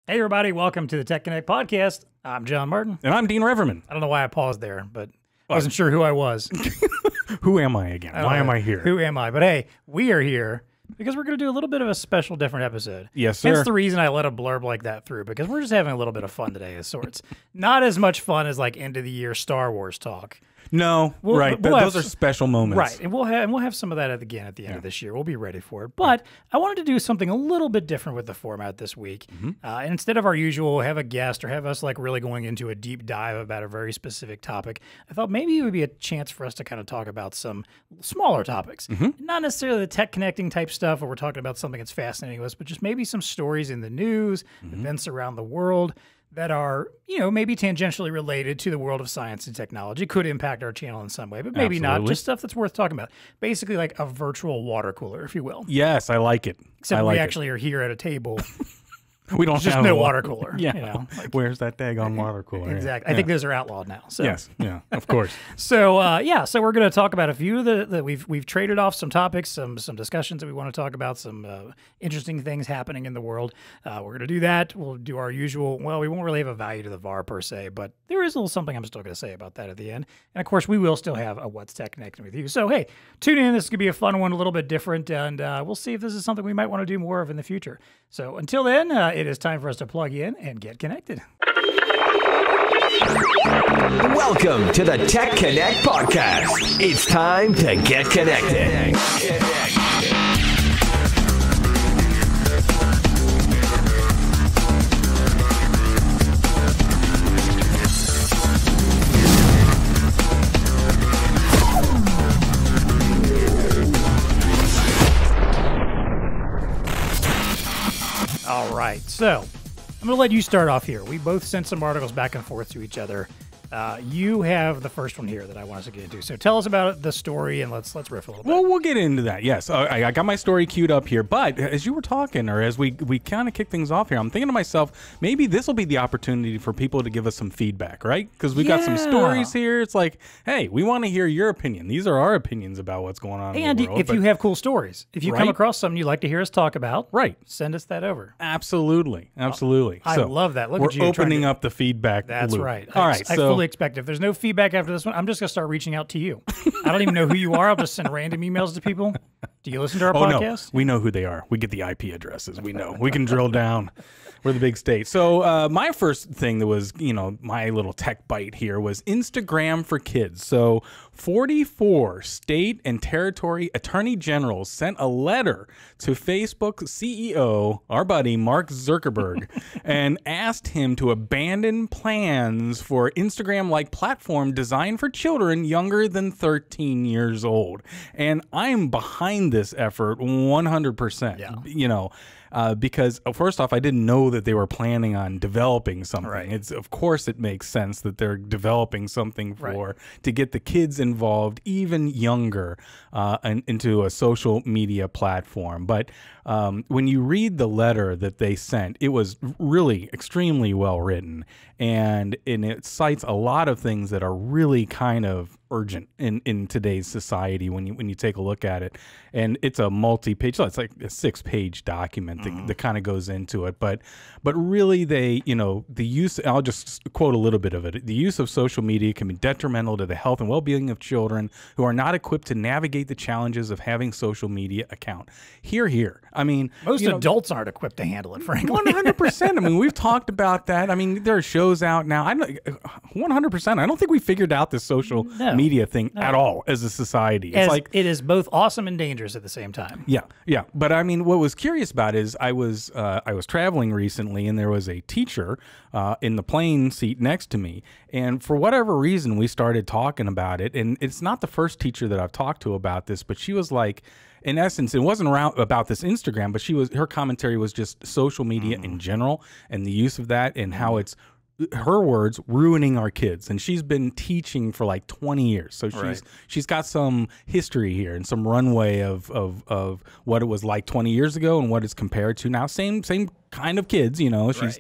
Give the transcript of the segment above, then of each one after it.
Hey, everybody. Welcome to the TEConnect podcast. I'm John Martin. And I'm Dean Reverman. I don't know why I paused there, but I wasn't sure who I was. Who am I again? Why am I here? Who am I? But hey, we are here because we're going to do a little bit of a special, different episode. Yes, sir. That's the reason I let a blurb like that through, because we're just having a little bit of fun today of sorts. Not as much fun as like end of the year Star Wars talk. No, right. Those are special moments. Right. And we'll have some of that at the end of this year. We'll be ready for it. But I wanted to do something a little bit different with the format this week. And instead of our usual have a guest or have us like really going into a deep dive about a very specific topic, I thought maybe it would be a chance for us to kind of talk about some smaller topics. Not necessarily the tech connecting type stuff where we're talking about something that's fascinating to us, but just maybe some stories in the news, events around the world that are, maybe tangentially related to the world of science and technology, could impact our channel in some way, but maybe not. Just stuff that's worth talking about. Basically like a virtual water cooler, if you will. Yes, I like it. Except we actually are here at a table. We don't just have no water cooler. Yeah. Where's that daggone water cooler? Exactly. I think those are outlawed now. So. Yes. Yeah. Of course. So we're going to talk about a few that we've traded off some topics, some discussions that we want to talk about, some interesting things happening in the world. We're going to do that. We'll do our usual. Well, we won't really have a value to the VAR per se, but there is a little something I'm still going to say about that at the end. And of course, we will still have a What's Tech Connecting with you. So hey, tune in. This is going to be a fun one, a little bit different, and we'll see if this is something we might want to do more of in the future. So until then, it is time for us to plug in and get connected. Welcome to the TEConnect podcast. It's time to get connected. All right, so I'm going to let you start off here. We both sent some articles back and forth to each other. You have the first one here that I want us to get into. So tell us about the story, and let's riff a little bit. Well, we'll get into that. Yes, I got my story queued up here. But as you were talking, or as we kind of kick things off here, I'm thinking to myself, maybe this will be the opportunity for people to give us some feedback, right? Because we got some stories here. It's like, hey, we want to hear your opinion. These are our opinions about what's going on in the world. And if you have cool stories, if you come across something you'd like to hear us talk about, send us that over. Absolutely. I love that. Look at you. We're opening up the feedback That's loop. right. All right. I fully expect if there's no feedback after this one, I'm just going to start reaching out to you. I don't even know who you are. I'll just send random emails to people. Do you listen to our podcast? No. We know who they are. We get the IP addresses. We know. We can drill down. We're the big state. So my first thing that was, my little tech bite here was Instagram for kids. So 44 state and territory attorney generals sent a letter to Facebook CEO, our buddy Mark Zuckerberg, and asked him to abandon plans for Instagram-like platform designed for children younger than 13 years old. And I'm behind this effort 100%. Because first off, I didn't know that they were planning on developing something. Of course it makes sense that they're developing something to get the kids involved even younger into a social media platform. But when you read the letter that they sent, it was really extremely well written, and it cites a lot of things that are really kind of urgent in today's society when you take a look at it. And it's a multi-page, it's like a 6-page document that kind of goes into it. But really the use, I'll just quote a little bit of it. The use of social media can be detrimental to the health and well-being of children who are not equipped to navigate the challenges of having social media account. Here. I mean, most adults aren't equipped to handle it, frankly. 100%. I mean, we've talked about that. I mean, there are shows out now. 100%. I don't think we figured out this social media thing at all as a society. It's like it is both awesome and dangerous at the same time. Yeah. But I mean, what was curious about is I was traveling recently, and there was a teacher in the plane seat next to me, and for whatever reason, we started talking about it. And it's not the first teacher that I've talked to about this, but she was like, in essence, it wasn't about this Instagram, but her commentary was just social media in general and the use of that and how it's, her words, ruining our kids. And she's been teaching for like 20 years. So she's got some history here and some runway of what it was like 20 years ago and what it's compared to now. Same kind of kids, she's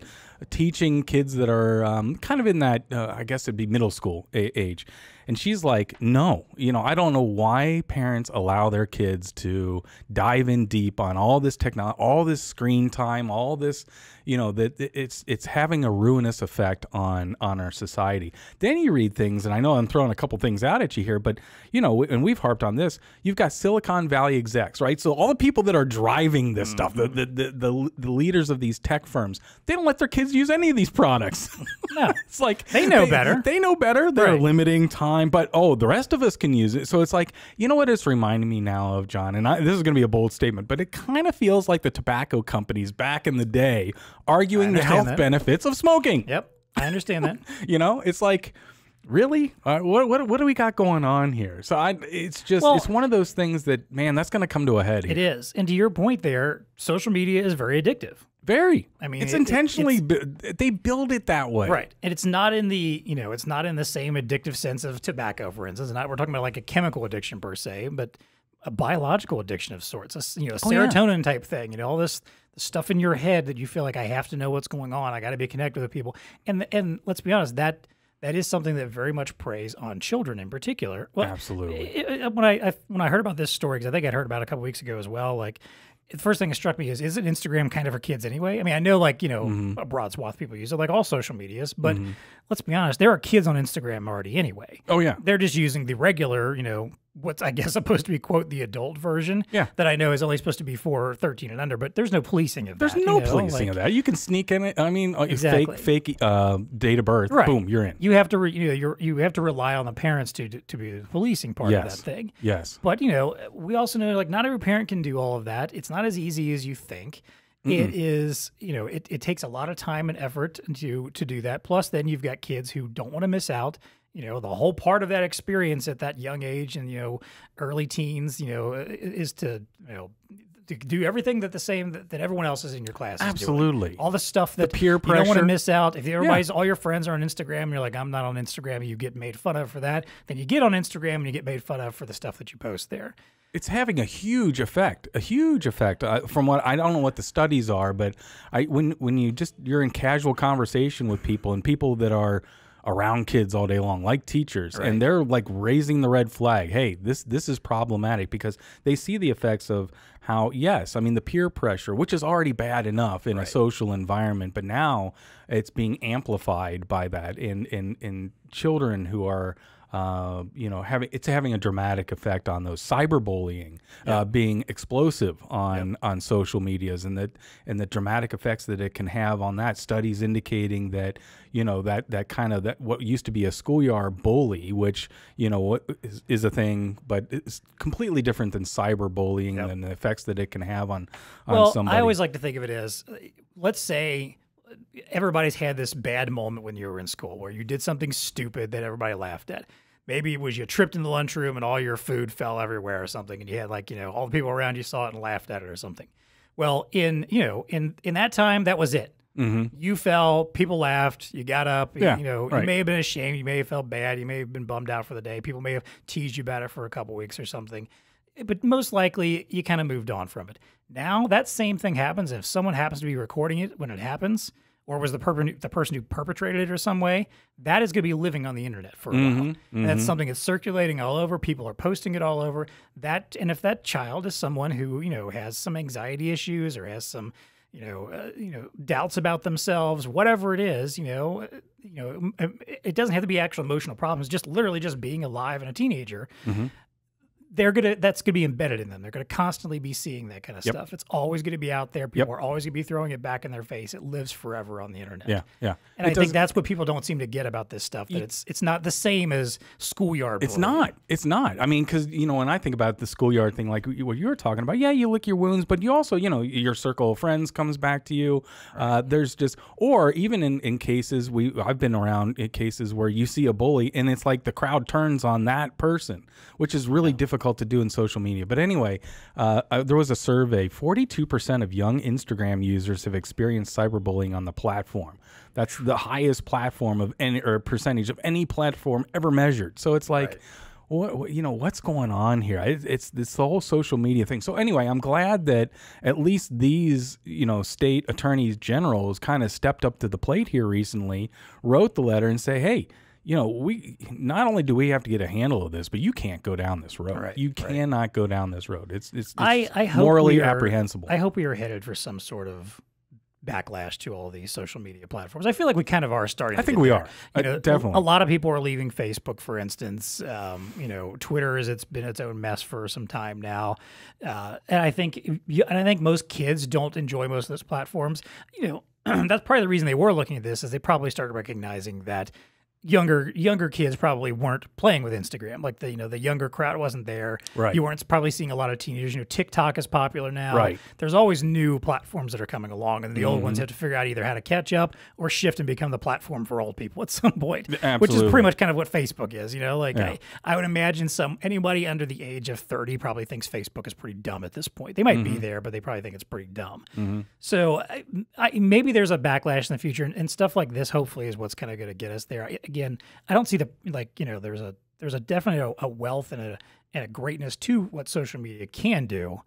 teaching kids that are kind of in that, I guess it'd be middle school age. And she's like, no, I don't know why parents allow their kids to dive in deep on all this technology, all this screen time, all this, that it's having a ruinous effect on our society. Then you read things, and I know I'm throwing a couple things out at you here, but, and we've harped on this, you've got Silicon Valley execs, right? So all the people that are driving this stuff, the leaders of these tech firms, they don't let their kids use any of these products. No. It's like they know better. They know better. They're limiting time, but the rest of us can use it. So it's like, what it's reminding me now of, John, and this is going to be a bold statement, but it kind of feels like the tobacco companies back in the day arguing the health benefits of smoking. Yep, I understand that. It's like, really? What do we got going on here? So it's one of those things that, man, that's going to come to a head here. It is. And to your point there, social media is very addictive. Very. I mean, it's intentionally they build it that way, right? And it's not in the it's not in the same addictive sense of tobacco, for instance. We're talking about like a chemical addiction per se, but a biological addiction of sorts. A serotonin type thing. All this stuff in your head that you feel like I have to know what's going on. I got to be connected with people. And let's be honest, that is something that very much preys on children in particular. Well, absolutely. When I heard about this story, because I think I'd heard about it a couple weeks ago as well, like. The first thing that struck me isn't Instagram kind of for kids anyway? I mean, I know a broad swath of people use it, like all social medias, but let's be honest, there are kids on Instagram already anyway. Oh, yeah. They're just using the regular, what's I guess supposed to be, quote, the adult version that I know is only supposed to be for 13 and under, but there's no policing of that. There's no policing of that. You can sneak in it. I mean, exactly. fake date of birth, boom, you're in. You have to you have to rely on the parents to be the policing part of that thing. Yes. But, we also know like not every parent can do all of that. It's not as easy as you think. It is, it takes a lot of time and effort to do that. Plus, then you've got kids who don't want to miss out. The whole part of that experience at that young age and, early teens, is to do everything that everyone else is in your class is Absolutely. Doing. All the stuff that the peer pressure. You don't want to miss out. If all your friends are on Instagram and you're like, I'm not on Instagram, and you get made fun of for that. Then you get on Instagram and you get made fun of for the stuff that you post there. It's having a huge effect. From what I don't know what the studies are, but when you're in casual conversation with people and people that are around kids all day long, like teachers, and they're like raising the red flag. Hey, this is problematic because they see the effects of how, the peer pressure, which is already bad enough in a social environment, but now it's being amplified by that in children who are having a dramatic effect on those. Cyberbullying being explosive on social medias, and the dramatic effects that it can have on that. Studies indicating that that what used to be a schoolyard bully, which is a thing, but it's completely different than cyberbullying and the effects that it can have on somebody. I always like to think of it as, let's say everybody's had this bad moment when you were in school where you did something stupid that everybody laughed at. Maybe it was you tripped in the lunchroom and all your food fell everywhere or something, and you had all the people around you saw it and laughed at it or something. Well, in that time, that was it. Mm-hmm. You fell, people laughed, you got up, you may have been ashamed, you may have felt bad, you may have been bummed out for the day. People may have teased you about it for a couple weeks or something. But most likely, you kind of moved on from it. Now, that same thing happens if someone happens to be recording it when it happens, or was the person who perpetrated it or some way, that is going to be living on the internet for a while. And that's something that's circulating all over. People are posting it all over. And if that child is someone who, has some anxiety issues or has some, doubts about themselves, whatever it is, it doesn't have to be actual emotional problems, just literally just being alive and a teenager. That's going to be embedded in them. They're going to constantly be seeing that kind of stuff. It's always going to be out there. People are always going to be throwing it back in their face. It lives forever on the internet. Yeah. And I think that's what people don't seem to get about this stuff, that it's not the same as schoolyard bullying. It's not. I mean, because, when I think about the schoolyard thing, like what you were talking about, you lick your wounds, but you also, your circle of friends comes back to you. There's just, or even in cases, I've been around in cases where you see a bully and it's like the crowd turns on that person, which is really difficult to do in social media. But anyway, there was a survey. 42% of young Instagram users have experienced cyberbullying on the platform. That's the highest platform of any, or percentage of any platform ever measured. So it's like, what's going on here? It's this whole social media thing. So anyway, I'm glad that at least these, state attorneys generals kind of stepped up to the plate here recently, wrote the letter and say, hey, we not only do we have to get a handle of this, but you can't go down this road. Right, you cannot go down this road. It's I morally apprehensible. I hope we are headed for some sort of backlash to all these social media platforms. I feel like we kind of are starting. I think we are. Definitely. A lot of people are leaving Facebook, for instance. Twitter it's been its own mess for some time now, and I think most kids don't enjoy most of those platforms. That's probably the reason they were looking at this, is they probably started recognizing that younger kids probably weren't playing with Instagram. Like the younger crowd wasn't there. Right. You weren't probably seeing a lot of teenagers. TikTok is popular now. Right. There's always new platforms that are coming along, and the old ones have to figure out either how to catch up or shift and become the platform for old people at some point. Absolutely. Which is pretty much kind of what Facebook is. Yeah. I would imagine anybody under the age of 30 probably thinks Facebook is pretty dumb at this point. They might be there, but they probably think it's pretty dumb. So maybe there's a backlash in the future, and stuff like this hopefully is what's kind of going to get us there. Again, I don't see there's a definitely a wealth and a greatness to what social media can do,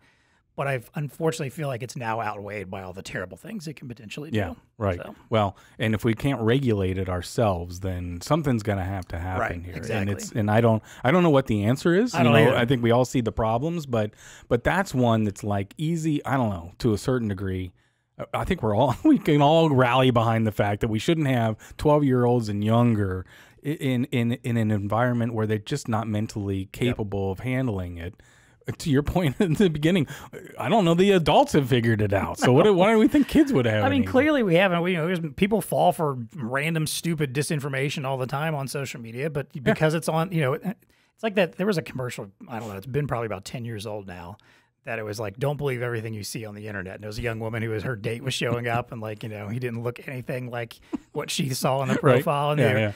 but I unfortunately feel like it's now outweighed by all the terrible things it can potentially do. Yeah, right. So. Well, and if we can't regulate it ourselves, then something's going to happen right, here. Exactly. And I don't know what the answer is. I don't know. I think we all see the problems, but that's one that's like easy. I don't know, to a certain degree. I think we can all rally behind the fact that we shouldn't have 12-year-olds and younger in an environment where they're just not mentally capable of handling it. To your point in the beginning, I don't know the adults have figured it out. So why do we think kids would have? I mean, clearly we haven't. People fall for random, stupid disinformation all the time on social media, but because it's on, it's like that. There was a commercial. I don't know. It's been probably about 10 years old now. That it was like, don't believe everything you see on the internet. And it was a young woman her date was showing up, and he didn't look anything like what she saw in the profile. Right.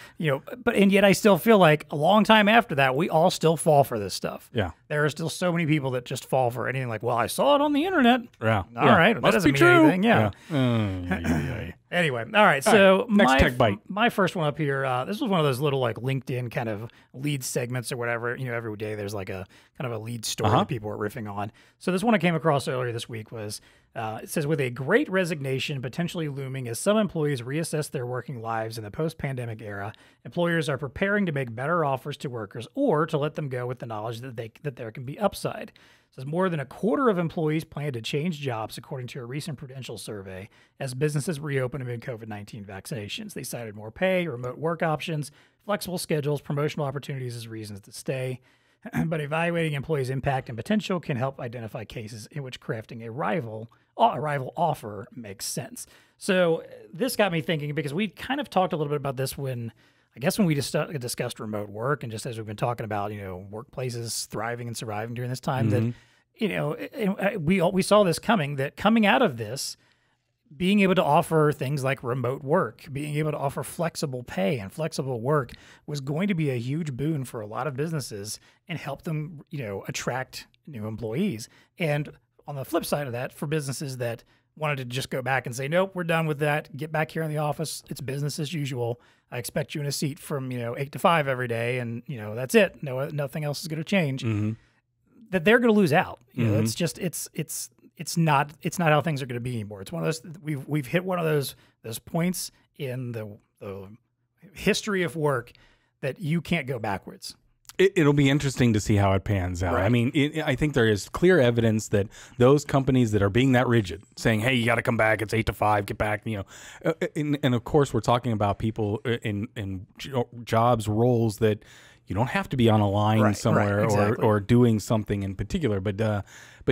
And yet I still feel like a long time after that, we all still fall for this stuff. Yeah. There are still so many people that just fall for anything like, well, I saw it on the internet. Yeah. All right. That doesn't mean anything. Yeah. Anyway, all right. So next tech bite. My first one up here. This was one of those little LinkedIn kind of lead segments or whatever. Every day there's like a kind of a lead story that people are riffing on. So this one I came across earlier this week was it says, with a great resignation potentially looming as some employees reassess their working lives in the post-pandemic era, employers are preparing to make better offers to workers or to let them go with the knowledge that there can be upside. It says more than a quarter of employees plan to change jobs, according to a recent Prudential survey, as businesses reopen amid COVID-19 vaccinations. They cited more pay, remote work options, flexible schedules, promotional opportunities as reasons to stay. But evaluating employees' impact and potential can help identify cases in which crafting a rival offer makes sense. So this got me thinking, because we kind of talked a little bit about this when we discussed remote work, and just as we've been talking about, workplaces thriving and surviving during this time, that we saw this coming out of this, being able to offer things like remote work, being able to offer flexible pay and flexible work was going to be a huge boon for a lot of businesses and help them, attract new employees. And on the flip side of that, for businesses that wanted to just go back and say, nope, we're done with that. Get back here in the office. It's business as usual. I expect you in a seat from, 8 to 5 every day. And, that's it. No, nothing else is going to change. That they're going to lose out. It's just, it's not how things are going to be anymore. It's one of those, we've hit one of those points in the history of work that you can't go backwards. It'll be interesting to see how it pans out. Right. I mean, I think there is clear evidence that those companies that are being that rigid, saying, hey, you got to come back, it's 8 to 5, get back, and of course we're talking about people in jobs, roles that you don't have to be on a line somewhere exactly. or doing something in particular. But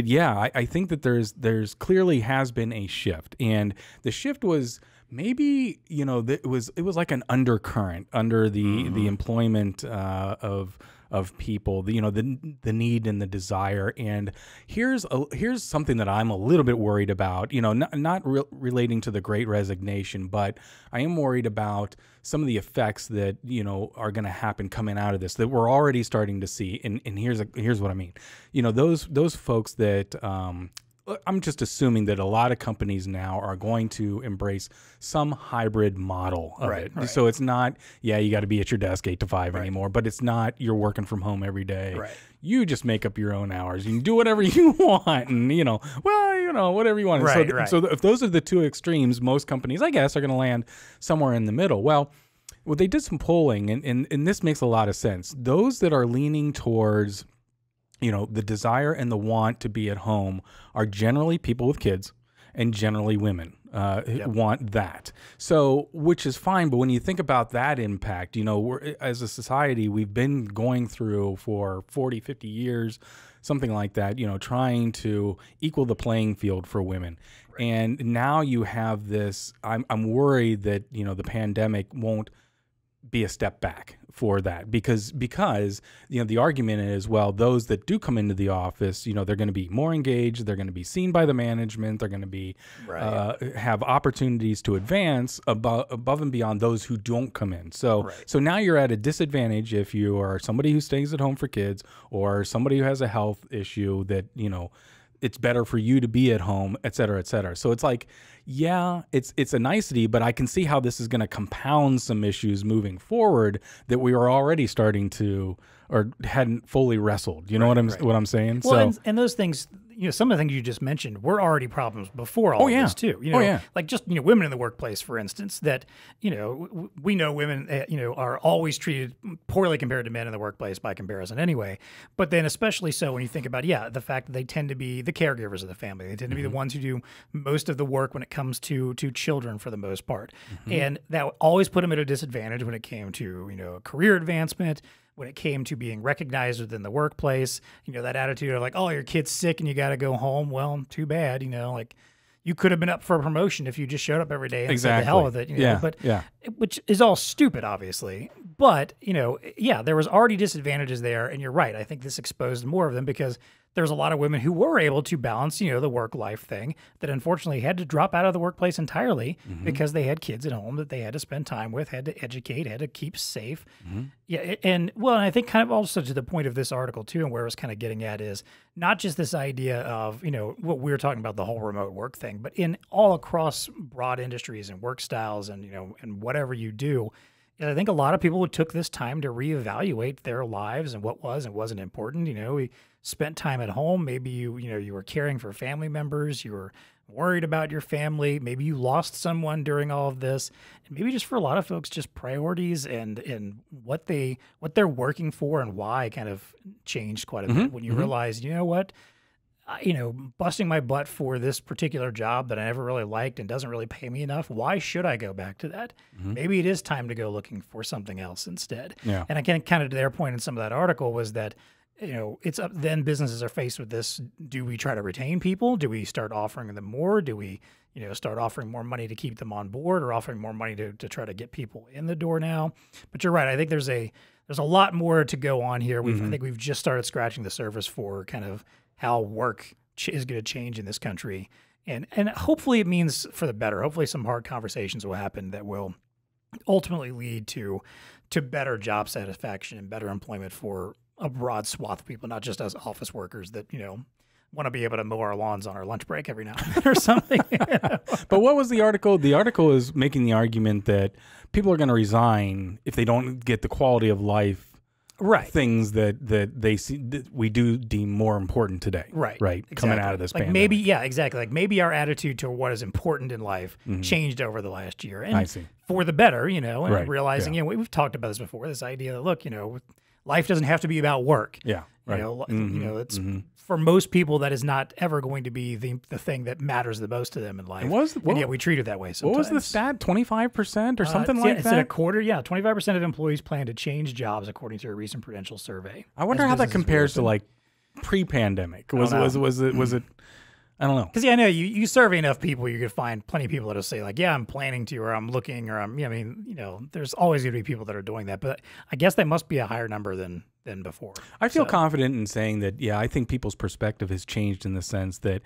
yeah, I think that there's clearly has been a shift, and the shift was maybe, it was like an undercurrent under the employment of people, the need and the desire. And here's something that I'm a little bit worried about, not relating to the Great Resignation, but I am worried about some of the effects that, are going to happen coming out of this that we're already starting to see. And here's what I mean. Those folks that, I'm just assuming that a lot of companies now are going to embrace some hybrid model of it. Right. So it's not, you got to be at your desk 8 to 5 anymore, but it's not you're working from home every day. Right. You just make up your own hours. You can do whatever you want, and whatever you want. So if those are the two extremes, most companies, I guess, are going to land somewhere in the middle. Well, Well, they did some polling, and this makes a lot of sense. Those that are leaning towards, the desire and the want to be at home are generally people with kids and generally women want that. So, which is fine. But when you think about that impact, we're, as a society, we've been going through for 40, 50 years, something like that, trying to equal the playing field for women. Right. And now you have this, I'm worried that, the pandemic won't be a step back for that because the argument is, well, those that do come into the office, they're going to be more engaged, they're going to be seen by the management, they're going to be have opportunities to advance above and beyond those who don't come in. So now you're at a disadvantage if you are somebody who stays at home for kids or somebody who has a health issue that it's better for you to be at home, et cetera, et cetera. So it's like, yeah, it's a nicety, but I can see how this is going to compound some issues moving forward that we were already starting to or hadn't fully wrestled. You know what I'm saying? Well, and those things, some of the things you just mentioned were already problems before all of this too. Like just women in the workplace, for instance, that we know women are always treated poorly compared to men in the workplace by comparison anyway. But then especially so when you think about the fact that they tend to be the caregivers of the family. They tend to be the ones who do most of the work when it comes to children for the most part, and that always put them at a disadvantage when it came to career advancement. When it came to being recognized within the workplace, that attitude of like, oh, your kid's sick and you got to go home. Well, too bad, like you could have been up for a promotion if you just showed up every day and said the hell with it. Which is all stupid, obviously. But, there was already disadvantages there. And you're right. I think this exposed more of them because there's a lot of women who were able to balance, the work-life thing that unfortunately had to drop out of the workplace entirely because they had kids at home that they had to spend time with, had to educate, had to keep safe. And I think kind of also to the point of this article too, and where it was kind of getting at is not just this idea of, what we were talking about, the whole remote work thing, but in all across broad industries and work styles and, and whatever you do. I think a lot of people took this time to reevaluate their lives and what was and wasn't important. We spent time at home. Maybe you were caring for family members. You were worried about your family. Maybe you lost someone during all of this. And maybe just for a lot of folks, just priorities and what they're working for and why kind of changed quite a bit when you realize, what? Busting my butt for this particular job that I never really liked and doesn't really pay me enough. Why should I go back to that? Maybe it is time to go looking for something else instead. Yeah. And again, kind of to their point in some of that article was that, it's up then businesses are faced with this. Do we try to retain people? Do we start offering them more? Do we, start offering more money to keep them on board or offering more money to try to get people in the door now? But you're right. I think there's a lot more to go on here. I think we've just started scratching the surface for kind of how work is going to change in this country. And hopefully it means for the better. Hopefully some hard conversations will happen that will ultimately lead to better job satisfaction and better employment for a broad swath of people, not just as office workers that, want to be able to mow our lawns on our lunch break every now and then or something. But what was the article? The article is making the argument that people are going to resign if they don't get the quality of life things that they see that we do deem more important today. Right. Exactly. Coming out of this pandemic. Maybe, exactly. Like maybe our attitude to what is important in life changed over the last year. And I see. For the better, and realizing, we've talked about this before, this idea that, look, life doesn't have to be about work. Yeah. Right. It's for most people that is not ever going to be the thing that matters the most to them in life. And yet we treat it that way sometimes. What was the stat? 25% or something like that? It's a quarter. Yeah, 25% of employees plan to change jobs according to a recent Prudential survey. I wonder how that compares to like pre-pandemic. Was it? I don't know. Because I know you survey enough people, you could find plenty of people that'll say like, yeah, I'm planning to, or I'm looking, or there's always going to be people that are doing that. But I guess that must be a higher number than before. I feel confident in saying that, I think people's perspective has changed in the sense that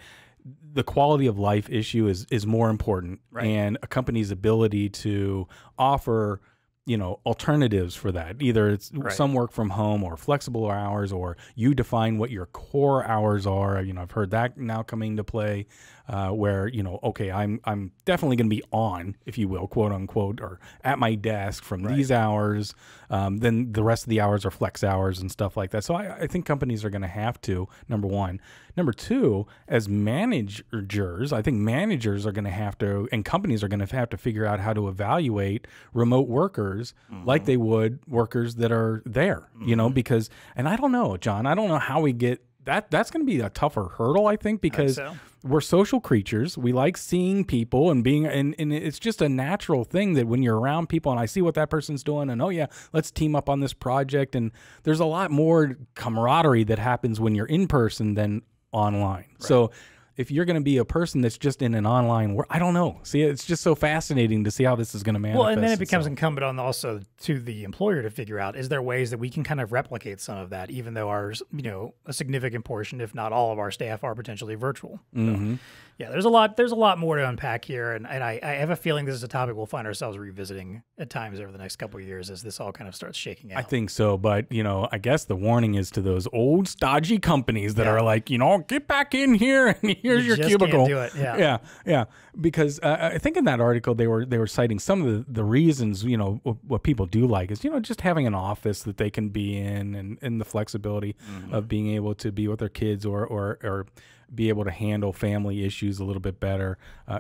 the quality of life issue is more important, and a company's ability to offer alternatives for that. Either it's some work from home or flexible hours, or you define what your core hours are. I've heard that now coming into play, where, okay, I'm definitely going to be on, if you will, quote unquote, or at my desk from these hours. Then the rest of the hours are flex hours and stuff like that. So I think companies are going to have to, number one. Number two, as managers, I think managers are going to have to, and companies are going to have to figure out how to evaluate remote workers like they would workers that are there, you know, because, and I don't know, John, I don't know how we get that. That's going to be a tougher hurdle, I think, because we're social creatures. We like seeing people and being, and it's just a natural thing that when you're around people and I see what that person's doing and, oh yeah, let's team up on this project. And there's a lot more camaraderie that happens when you're in person than online. Right. So if you're going to be a person that's just in an online world, I don't know. See, it's just so fascinating to see how this is going to manifest. Well, and then it becomes incumbent on also to the employer to figure out, is there ways that we can kind of replicate some of that, even though ours, you know, a significant portion, if not all of our staff are potentially virtual. So, yeah, there's a lot more to unpack here. And I have a feeling this is a topic we'll find ourselves revisiting at times over the next couple of years as this all kind of starts shaking out. I think so. But, you know, I guess the warning is to those old stodgy companies that are like, you know, get back in here and here's your cubicle. Can't do it. Yeah. Because I think in that article they were citing some of the reasons, you know, what people do like is, you know, just having an office that they can be in and the flexibility of being able to be with their kids or be able to handle family issues a little bit better.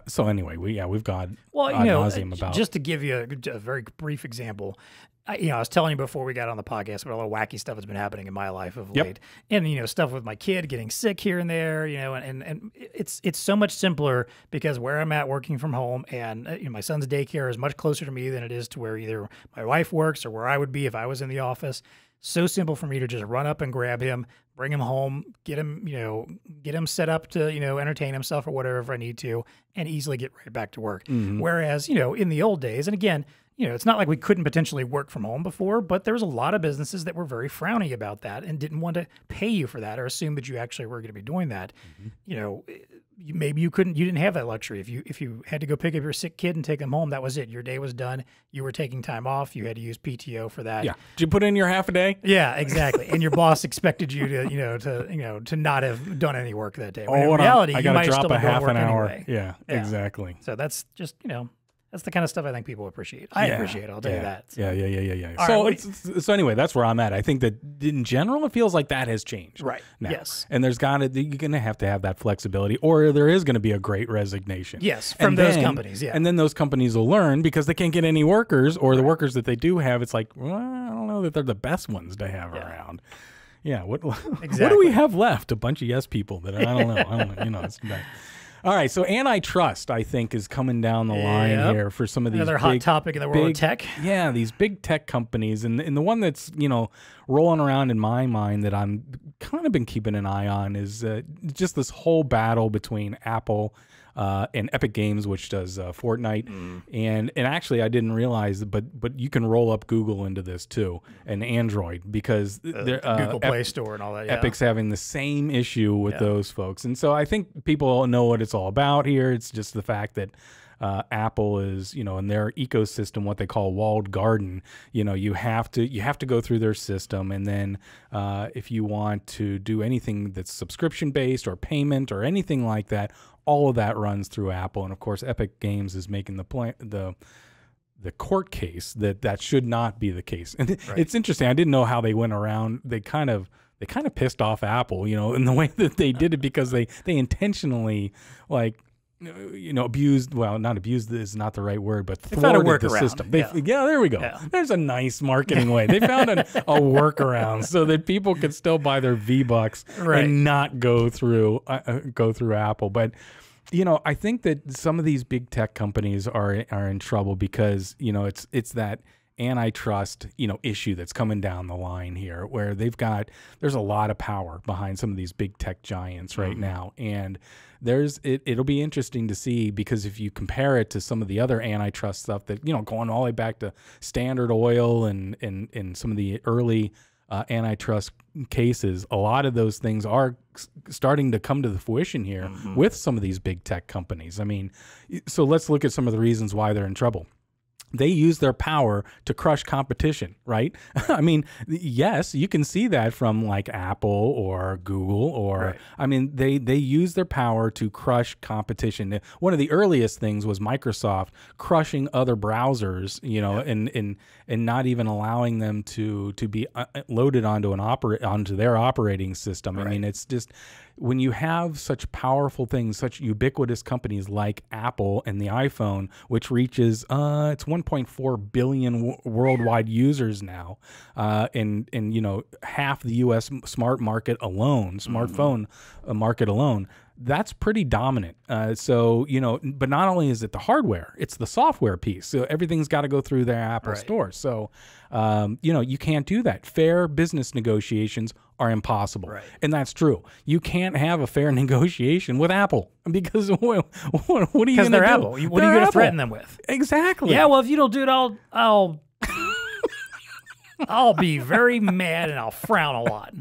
So anyway, we've got ad nauseum about. Just to give you a very brief example, I was telling you before we got on the podcast about all the wacky stuff that's been happening in my life of late, and you know, stuff with my kid getting sick here and there, you know, and it's so much simpler because where I'm at working from home, and you know, my son's daycare is much closer to me than it is to where either my wife works or where I would be if I was in the office. So simple for me to just run up and grab him, bring him home, get him set up to, you know, entertain himself or whatever if I need to, and easily get right back to work. Whereas, you know, in the old days, and again, you know, it's not like we couldn't potentially work from home before, but there was a lot of businesses that were very frowny about that and didn't want to pay you for that or assume that you actually were going to be doing that. You know, maybe you didn't have that luxury. If you had to go pick up your sick kid and take them home, that was it. Your day was done. You were taking time off. You had to use PTO for that. Yeah. Did you put in your half a day? Yeah, exactly. And your boss expected you to not have done any work that day. Oh, in reality, I you got might to drop still a half work an hour. anyway. Yeah, exactly. So that's just, you know, that's the kind of stuff I think people appreciate. I appreciate it. I'll tell you that. So. Yeah. All So anyway, that's where I'm at. I think that in general, it feels like that has changed. Right. Now. Yes. And you're going to have that flexibility, or there is going to be a great resignation. Yes, from those companies. Yeah. And then those companies will learn because they can't get any workers, or the workers that they do have, it's like, well, I don't know that they're the best ones to have around. Yeah. What do we have left? A bunch of yes people that I don't know. You know, it's bad. All right, so antitrust, I think, is coming down the line here for some of these another hot topic in the world of tech. Yeah, these big tech companies, and the one that's, you know, rolling around in my mind that I'm kind of been keeping an eye on is just this whole battle between Apple and Epic Games, which does Fortnite, and actually I didn't realize, but you can roll up Google into this too, and Android, because Google Play Store and all that. Yeah. Epic's having the same issue with those folks, and so I think people know what it's all about here. It's just the fact that Apple is, you know, in their ecosystem, what they call walled garden. You know, you have to go through their system, and then if you want to do anything that's subscription based or payment or anything like that, all of that runs through Apple. And of course, Epic Games is making the court case that should not be the case. And it's interesting. I didn't know how they went around. They kind of pissed off Apple, you know, in the way that they did it, because they intentionally, like, you know, not abused is not the right word, but thwarted the system. There we go. Yeah. There's a nice marketing way. They found a workaround so that people could still buy their V-Bucks and not go through Apple. But, you know, I think that some of these big tech companies are in trouble because, you know, it's that antitrust, you know, issue that's coming down the line here, where there's a lot of power behind some of these big tech giants right now, and it'll be interesting to see, because if you compare it to some of the other antitrust stuff that, you know, going all the way back to Standard Oil and some of the early antitrust cases, a lot of those things are starting to come to the fruition here with some of these big tech companies. I mean, so let's look at some of the reasons why they're in trouble. They use their power to crush competition, right? I mean, yes, you can see that from like Apple or Google, or I mean, they use their power to crush competition. One of the earliest things was Microsoft crushing other browsers, you know, and not even allowing them to be loaded onto their operating system. I mean, it's just, when you have such powerful things, such ubiquitous companies like Apple and the iPhone, which reaches it's 1.4 billion worldwide users now, and half the U.S. smartphone market alone. That's pretty dominant. But not only is it the hardware, it's the software piece. So everything's got to go through their Apple store. So, you can't do that. Fair business negotiations are impossible. Right. And that's true. You can't have a fair negotiation with Apple because what are you going to do? Because they're Apple. What are you going to threaten them with? Exactly. Yeah, well, if you don't do it, I'll be very mad and I'll frown a lot.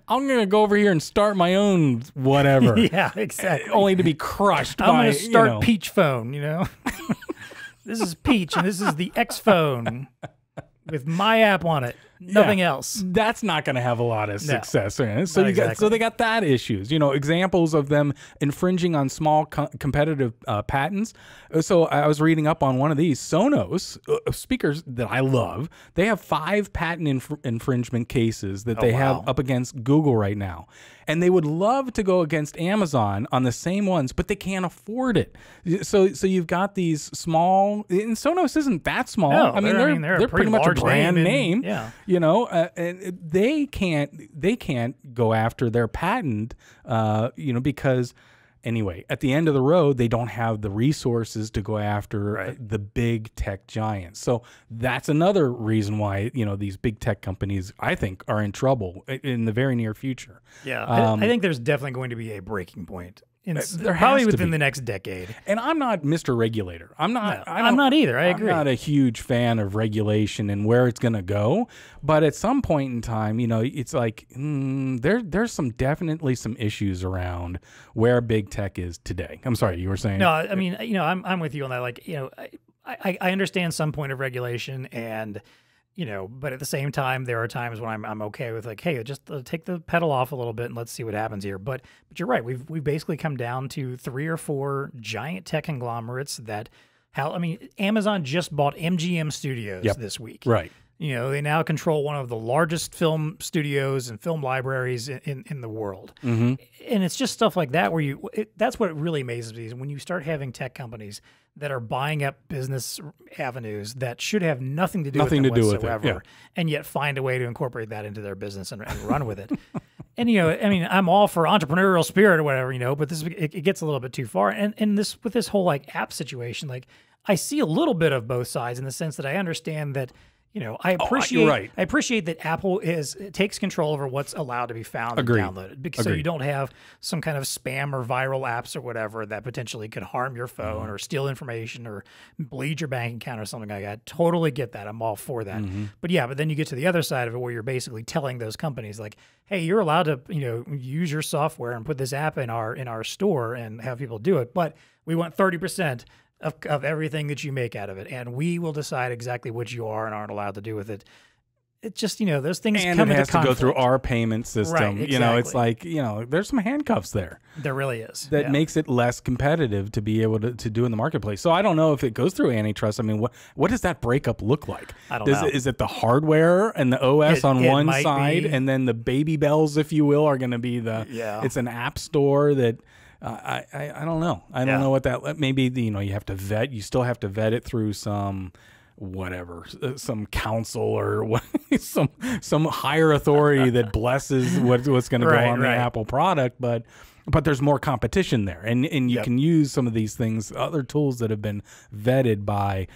I'm going to go over here and start my own whatever. Yeah, exactly. Only to be crushed I'm by, going to start Peach Phone, This is Peach, and this is the X Phone with my app on it. Nothing else. That's not going to have a lot of success. Right? So exactly. they got that issues. Examples of them infringing on small competitive patents. So I was reading up on one of these Sonos speakers that I love. They have 5 patent infringement cases that they have up against Google right now. And they would love to go against Amazon on the same ones, but they can't afford it. So you've got these small, and Sonos isn't that small. No, I mean, they're pretty much a brand name. Yeah. And they can't go after their patent, because anyway, at the end of the road, they don't have the resources to go after the big tech giants. So that's another reason why, these big tech companies, I think, are in trouble in the very near future. Yeah, I think there's definitely going to be a breaking point. There probably within the next decade. And I'm not Mr. Regulator. I'm not either. I agree. I'm not a huge fan of regulation and where it's going to go. But at some point in time, it's like there's definitely some issues around where big tech is today. I'm sorry, you were saying? No, I mean, I'm with you on that. Like, I understand some point of regulation and. But at the same time, there are times when I'm okay with like, hey, just take the pedal off a little bit and let's see what happens here. But you're right. We've basically come down to 3 or 4 giant tech conglomerates that, Amazon just bought MGM Studios this week. Right. They now control one of the largest film studios and film libraries in the world. Mm-hmm. And it's just stuff like that where that's what really amazes me is when you start having tech companies that are buying up business avenues that should have nothing to do with it, and yet find a way to incorporate that into their business and run with it. And I'm all for entrepreneurial spirit or whatever, but it gets a little bit too far. And this with this whole like app situation, like I see a little bit of both sides in the sense that I understand that. I appreciate that Apple takes control over what's allowed to be found and downloaded, because so you don't have some kind of spam or viral apps or whatever that potentially could harm your phone or steal information or bleed your bank account or something like that. Totally get that. I'm all for that. But then you get to the other side of it where you're basically telling those companies like, hey, you're allowed to use your software and put this app in our store and have people do it, but we want 30%. Of everything that you make out of it, and we will decide exactly what you are and aren't allowed to do with it. It's just those things and come it into has conflict. To go through our payment system. Right, exactly. It's like there's some handcuffs there. There really is. That makes it less competitive to be able to do in the marketplace. So I don't know if it goes through antitrust. I mean, what does that breakup look like? I don't know. Is it the hardware and the OS on one side, and then the baby bells, if you will, are going to be it's an app store that. I don't know. I don't know what that. Maybe you have to vet. You still have to vet it through some some council or some higher authority that blesses what's going to go on the Apple product. But there's more competition there, and you can use some of these things, other tools that have been vetted by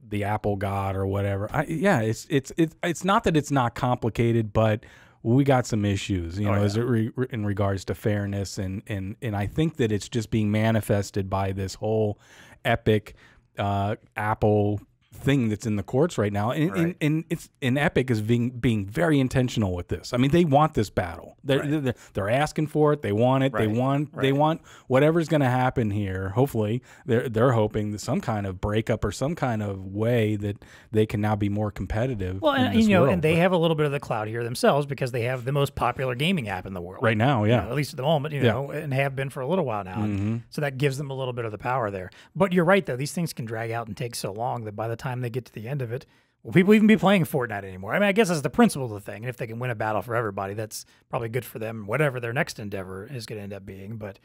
the Apple God or whatever. It's not that it's not complicated, but we got some issues, as in regards to fairness, and I think that it's just being manifested by this whole Epic Apple thing that's in the courts right now, and Epic is being very intentional with this. I mean, they want this battle. They're asking for it. They want it. They want whatever's going to happen here. Hopefully, they're hoping that some kind of breakup or some kind of way that they can now be more competitive. Well, and they have a little bit of the clout here themselves because they have the most popular gaming app in the world right now. Yeah, at least at the moment, and have been for a little while now. Mm-hmm. So that gives them a little bit of the power there. But you're right, though; these things can drag out and take so long that by the time they get to the end of it, will people even be playing Fortnite anymore? I mean, I guess that's the principle of the thing. And if they can win a battle for everybody, that's probably good for them, whatever their next endeavor is going to end up being. But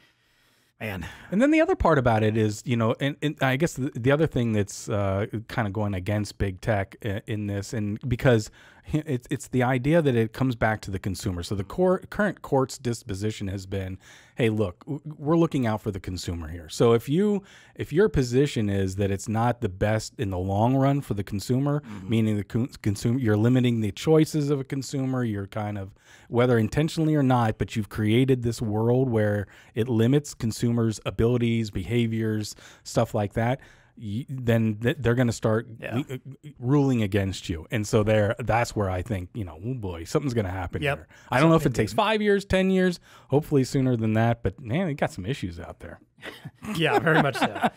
man. And then the other part about it is, and I guess the other thing that's kind of going against big tech in this, and because it's the idea that it comes back to the consumer. So the current court's disposition has been, hey, look, we're looking out for the consumer here. So if your position is that it's not the best in the long run for the consumer, meaning the consumer, you're limiting the choices of a consumer, you're kind of, whether intentionally or not, but you've created this world where it limits consumers' abilities, behaviors, stuff like that. Then they're going to start ruling against you. And so that's where I think, oh boy, something's going to happen here. I don't know if it takes 5 years, 10 years, hopefully sooner than that, but man, they got some issues out there. Yeah, very much so.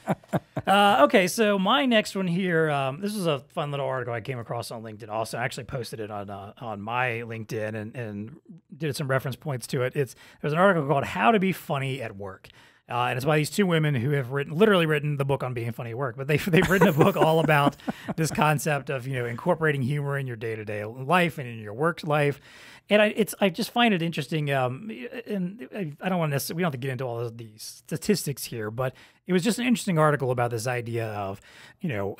Okay, so my next one here, this is a fun little article I came across on LinkedIn also. I actually posted it on my LinkedIn and did some reference points to it. There's an article called How to Be Funny at Work. And it's by these two women who have literally written the book on being funny at work, but they've written a book all about this concept of, incorporating humor in your day-to-day life and in your work life. And I just find it interesting. And I don't want to we don't have to get into all of these statistics here, but it was just an interesting article about this idea of,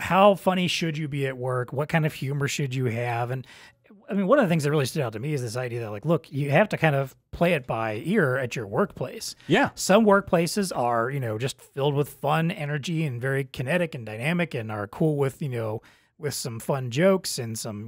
how funny should you be at work? What kind of humor should you have? And I mean, one of the things that really stood out to me is this idea that, look, you have to kind of play it by ear at your workplace. Yeah. Some workplaces are, just filled with fun, energy, and very kinetic and dynamic, and are cool with, with some fun jokes and some,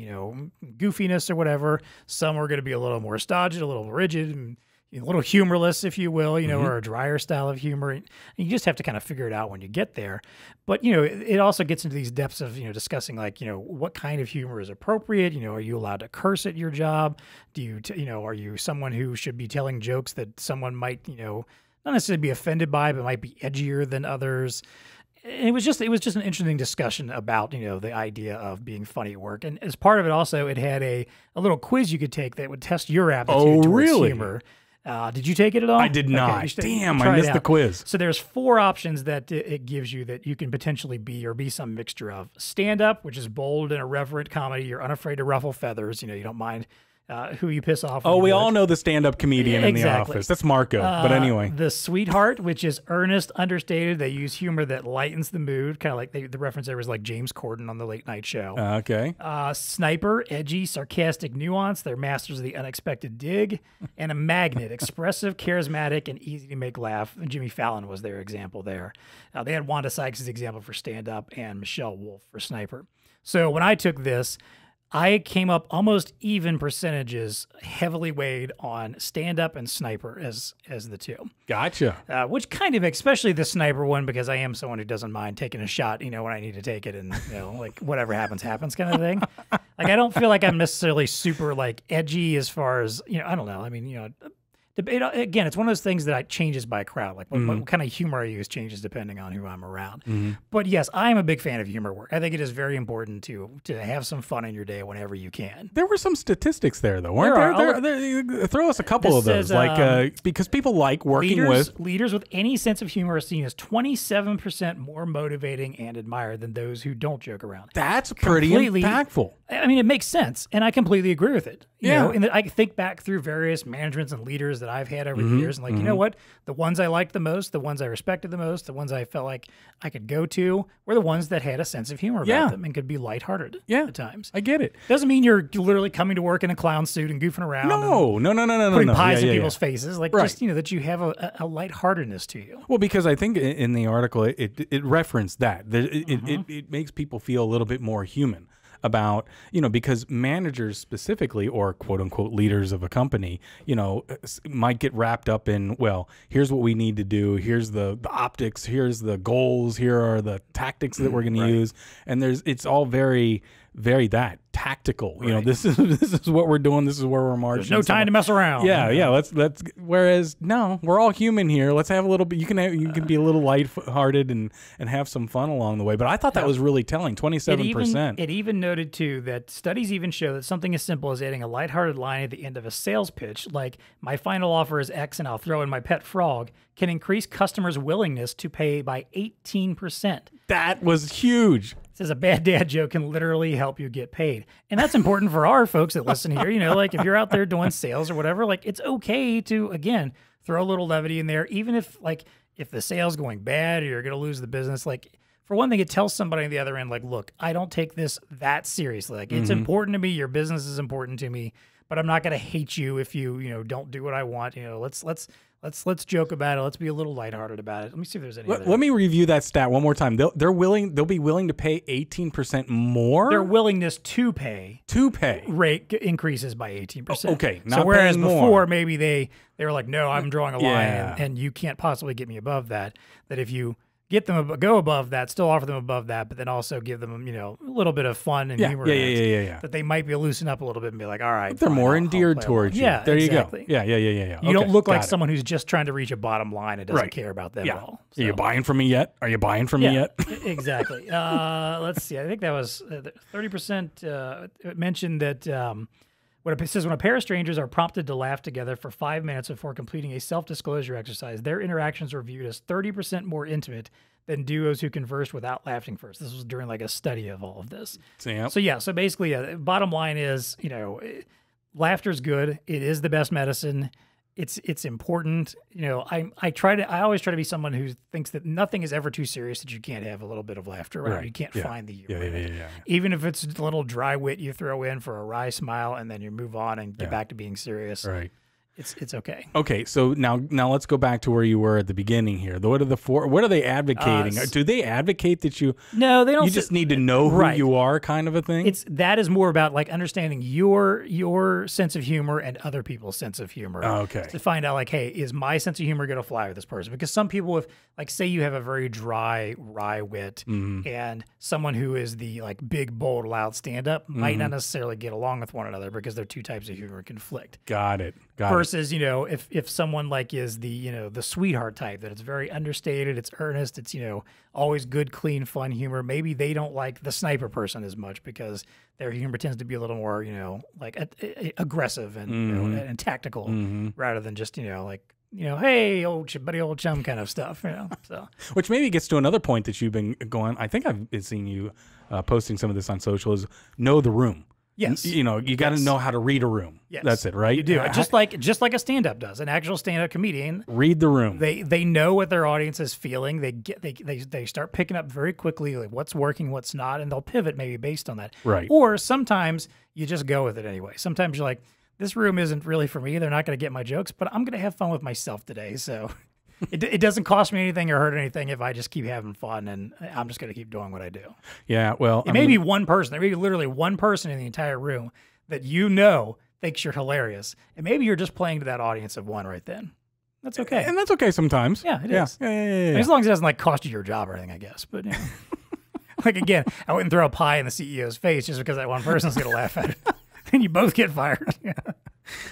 goofiness or whatever. Some are going to be a little more stodgy, a little rigid, and a little humorless, if you will, or a drier style of humor. And you just have to kind of figure it out when you get there. But, it also gets into these depths of, discussing like, what kind of humor is appropriate? Are you allowed to curse at your job? Do you, are you someone who should be telling jokes that someone might, not necessarily be offended by, but might be edgier than others? And it was just an interesting discussion about, the idea of being funny at work. And as part of it also, it had a little quiz you could take that would test your aptitude towards humor. Did you take it at all? I did not. Okay, Damn, I missed the quiz. So there's 4 options that it gives you that you can potentially be some mixture of. Stand-up, which is bold and irreverent comedy. You're unafraid to ruffle feathers. You don't mind who you piss off. Oh, we all know the stand-up comedian in the office. That's Marco. But anyway. The sweetheart, which is earnest, understated. They use humor that lightens the mood. Kind of like the reference there was like James Corden on the Late Night Show. Okay. Sniper, edgy, sarcastic nuance. They're masters of the unexpected dig. And a magnet, expressive, charismatic, and easy to make laugh. And Jimmy Fallon was their example there. They had Wanda Sykes' example for stand-up and Michelle Wolf for sniper. So when I took this, I came up almost even percentages, heavily weighed on stand-up and sniper as the two. Gotcha. Which kind of, especially the sniper one, because I am someone who doesn't mind taking a shot, when I need to take it, and like whatever happens kind of thing. Like I don't feel like I'm necessarily super like edgy as far as I don't know. I mean again, it's one of those things that changes by crowd. Like what kind of humor I use changes depending on who I'm around. But yes, I'm a big fan of humor work. I think it is very important to have some fun in your day whenever you can. There were some statistics there, though, weren't there? Throw us a couple of those, because people like working with leaders with any sense of humor are seen as 27% more motivating and admired than those who don't joke around. That's pretty impactful. I mean, it makes sense, and I completely agree with it. Yeah. And I think back through various managements and leaders that I've had over the years, and like, you know what? The ones I liked the most, the ones I respected the most, the ones I felt like I could go to were the ones that had a sense of humor about them and could be lighthearted at times. I get it. Doesn't mean you're literally coming to work in a clown suit and goofing around. No. Putting pies in people's faces. Like, just, that you have a lightheartedness to you. Well, because I think in the article, it referenced that. It makes people feel a little bit more human about, because managers specifically, or quote unquote leaders of a company, might get wrapped up in, well, here's what we need to do. Here's the optics. Here's the goals. Here are the tactics that we're going to use. And it's all very, very tactical. This is what we're doing. This is where we're marching. There's no time to mess around. Yeah. Let's. Whereas no, we're all human here. Let's have a little bit. You can be a little lighthearted and have some fun along the way. But I thought that was really telling. 27%. It even noted too that studies even show that something as simple as adding a lighthearted line at the end of a sales pitch, like "My final offer is X, and I'll throw in my pet frog," can increase customers' willingness to pay by 18%. That was huge. says a bad dad joke can literally help you get paid. And that's important for our folks that listen here. You know, like if you're out there doing sales or whatever, like it's okay to, again, throw a little levity in there, even if the sale's going bad or you're going to lose the business. Like, for one thing, it tells somebody on the other end, like, look, I don't take this that seriously. Like, it's important to me. Your business is important to me, but I'm not going to hate you if you don't do what I want. You know, let's joke about it. Let's be a little lighthearted about it. Let me see if there's any. Let me review that stat one more time. They'll be willing to pay 18% more. Their willingness to pay rate increases by 18%. Okay, not so whereas paying more. before maybe they were like, no, I'm drawing a line, and you can't possibly get me above that. That if you get them go above that, still offer them above that, but then also give them, a little bit of fun and humor. Yeah. That they might be loosen up a little bit and be like, all right, they're more endeared towards you. Yeah, there exactly. you go. Yeah. You don't look like someone who's just trying to reach a bottom line and doesn't care about them at all. So. Are you buying from me yet? Me yet? Exactly. Let's see. I think that was 30%. It mentioned that. It says when a pair of strangers are prompted to laugh together for 5 minutes before completing a self-disclosure exercise, their interactions are viewed as 30% more intimate than duos who conversed without laughing first. This was during like a study of all of this. So basically, bottom line is, laughter's good. It is the best medicine. It's important. I always try to be someone who thinks that nothing is ever too serious that you can't have a little bit of laughter around. Right. You can't find the humor. Yeah. Even if it's a little dry wit you throw in for a wry smile and then you move on and get back to being serious. Right. It's okay. Okay, so now let's go back to where you were at the beginning here. What are they advocating? Do they advocate that you? No, they don't. You just need to know who you are, kind of a thing. That is more about like understanding your sense of humor and other people's sense of humor. Okay. To find out like, hey, is my sense of humor going to fly with this person? Because some people, if like say you have a very dry, wry wit, and someone who is the like big, bold, loud stand-up might not necessarily get along with one another because their two types of humor conflict. Got it. Versus, if someone like is the sweetheart type, that it's very understated, it's earnest, it's, always good, clean, fun humor. Maybe they don't like the sniper person as much because their humor tends to be a little more, aggressive and, and tactical rather than just, hey, old chum kind of stuff, So, which maybe gets to another point that you've been going. I think I've been seeing you posting some of this on social is know the room. Yes. You got to know how to read a room. Yes. That's it, right? You do. Just like a stand-up does. An actual stand-up comedian. Read the room. They know what their audience is feeling. They start picking up very quickly like what's working, what's not, and they'll pivot maybe based on that. Right. Or sometimes you just go with it anyway. Sometimes you're like, this room isn't really for me. They're not going to get my jokes, but I'm going to have fun with myself today. So it doesn't cost me anything or hurt anything if I just keep having fun, and I'm just going to keep doing what I do. Yeah, well, it may be one person. There may be literally one person in the entire room that thinks you're hilarious, and maybe you're just playing to that audience of one right then. That's okay, and that's okay sometimes. Yeah, it is. Yeah. As long as it doesn't like cost you your job or anything, I guess. But like again, I wouldn't throw a pie in the CEO's face just because that one person's going to laugh at it. Then you both get fired.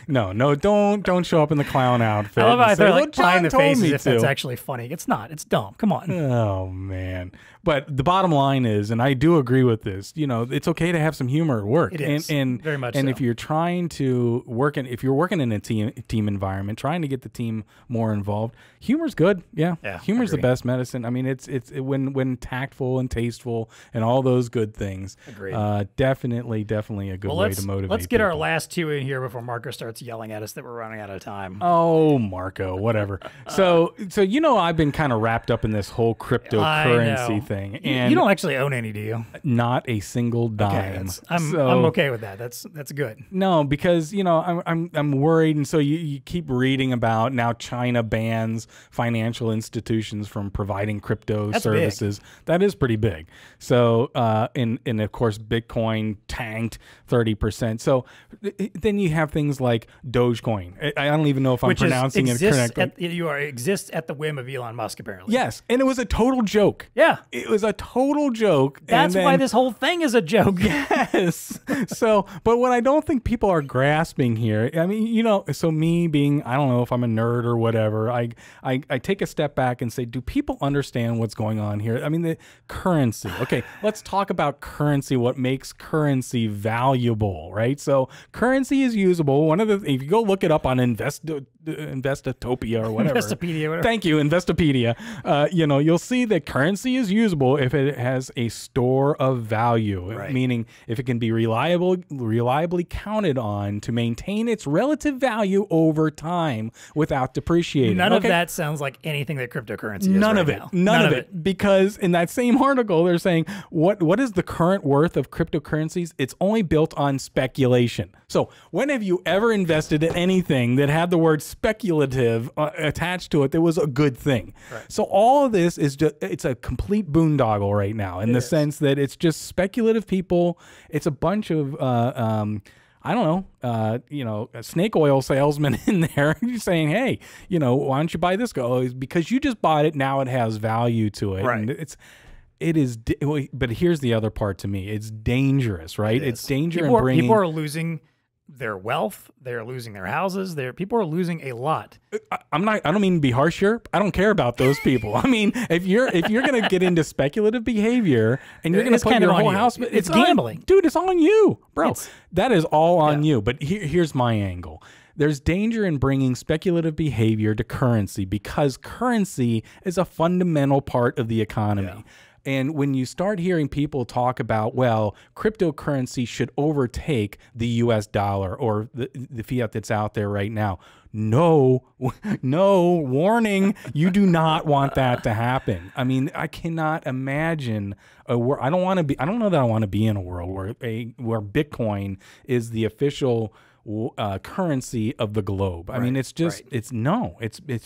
No, don't show up in the clown outfit. I love how I throw like pie in the face as if that's actually funny. It's not. It's dumb. Come on. Oh man. But the bottom line is, and I do agree with this, it's okay to have some humor at work. It is. And very much and so. if you're trying to if you're working in a team environment, trying to get the team more involved, humor's good. Yeah. Humor's the best medicine. I mean, it's when tactful and tasteful and all those good things. Agreed. Definitely a good way to motivate. Let's get people. our last two in here before Marco starts yelling at us that we're running out of time. Oh, Marco, whatever. So I've been kind of wrapped up in this whole cryptocurrency thing. And you don't actually own any, do you? Not a single dime. Okay, I'm okay with that. That's good. No, because I'm worried, and so you keep reading about now China bans financial institutions from providing crypto services. Big. That is pretty big. So and of course Bitcoin tanked 30%. So then you have things like Dogecoin. I don't even know if I'm pronouncing it correctly. Exists at the whim of Elon Musk, apparently. Yes, and it was a total joke. Yeah. It was a total joke. That's why this whole thing is a joke. Yes. So, but what I don't think people are grasping here, I mean, so me being, I don't know if I'm a nerd or whatever, I take a step back and say, do people understand what's going on here? I mean, the currency. Okay, let's talk about currency, what makes currency valuable, right? So currency is usable. If you go look it up on Investotopia or whatever. Investopedia, whatever. Thank you, Investopedia. You'll see that currency is usable if it has a store of value, Right. meaning if it can be reliably counted on to maintain its relative value over time without depreciating. None of that sounds like anything that cryptocurrency is None right of it. now. None of it. Because in that same article, they're saying, what is the current worth of cryptocurrencies? It's only built on speculation. So when have you ever invested in anything that had the word speculative attached to it that was a good thing? Right. So all of this is just, it's a complete boondoggle right now in the sense that it's just speculative people. It's a bunch of, I don't know, snake oil salesman in there saying, hey, why don't you buy this? Because you just bought it. Now it has value to it. Right. And it is, but here's the other part to me. It's dangerous, right? It's danger in bringing. People are losing their wealth. They're losing their houses. People are losing a lot. I don't mean to be harsh here. I don't care about those people. I mean, if you're going to get into speculative behavior and you're going to put your whole house, it's gambling. Dude, it's on you, bro. That is all on you. But here's my angle. There's danger in bringing speculative behavior to currency because currency is a fundamental part of the economy. Yeah. And when you start hearing people talk about, well, cryptocurrency should overtake the US dollar or the fiat that's out there right now. No, warning, you do not want that to happen. I mean, I cannot imagine I don't know that I want to be in a world where Bitcoin is the official currency of the globe. I mean, it's just, it's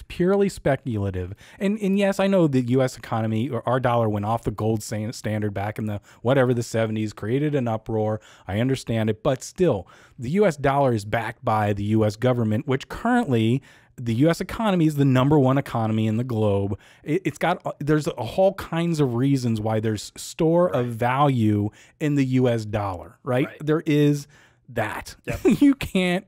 purely speculative. And yes, I know the U.S. economy, or our dollar went off the gold standard back in the 70s, created an uproar. I understand it, but still, the U.S. dollar is backed by the U.S. government, which currently the U.S. economy is the #1 economy in the globe. There's a whole kinds of reasons why there's store of value in the U.S. dollar, right? There is that. Yep. You can't,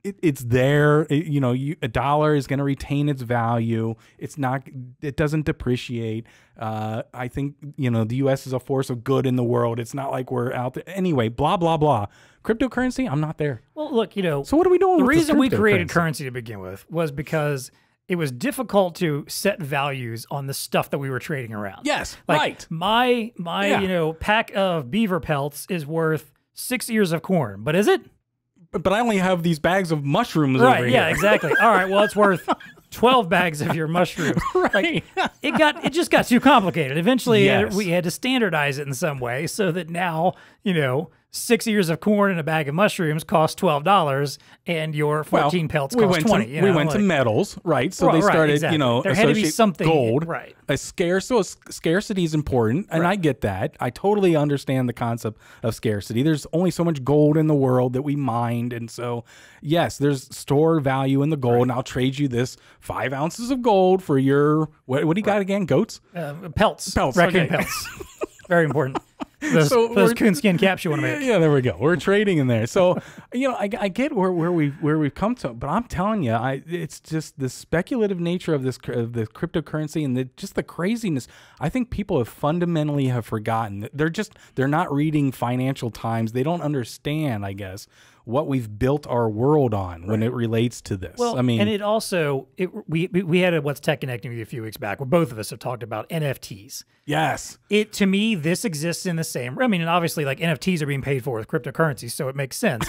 it's there. A dollar is going to retain its value. It doesn't depreciate. I think, the U.S. is a force of good in the world. It's not like we're out there. Anyway, blah, blah, blah. Cryptocurrency, I'm not there. Well, look, so what are we doing the with reason we created currency to begin with was because it was difficult to set values on the stuff that we were trading around. Yes, like my pack of beaver pelts is worth 6 ears of corn, but is it? But I only have these bags of mushrooms over here. Yeah, exactly. All right, well, it's worth 12 bags of your mushrooms. Right. Like, it just got too complicated. Eventually, we had to standardize it in some way so that now, 6 ears of corn and a bag of mushrooms cost $12, and your 14 pelts cost 20. We went to metals, right? So they started, exactly. There had to be something, gold. Right. So scarcity is important, and I get that. I totally understand the concept of scarcity. There's only so much gold in the world that we mined, and so yes, there's stored value in the gold, and I'll trade you this 5 ounces of gold for your what do you got again? Goats? Pelts. Pelts. Raccoon pelts. Very important. Those coonskin caps you want to make. Yeah, there we go. We're trading in there. So, I get where we've come to, but I'm telling you, it's just the speculative nature of the cryptocurrency and just the craziness. I think people have fundamentally forgotten. They're not reading Financial Times. They don't understand, I guess, what we've built our world on when it relates to this. Well, and it also, we had a What's TEConnecting with you a few weeks back where both of us have talked about NFTs. Yes. To me, this exists in the same, and obviously like NFTs are being paid for with cryptocurrency, so it makes sense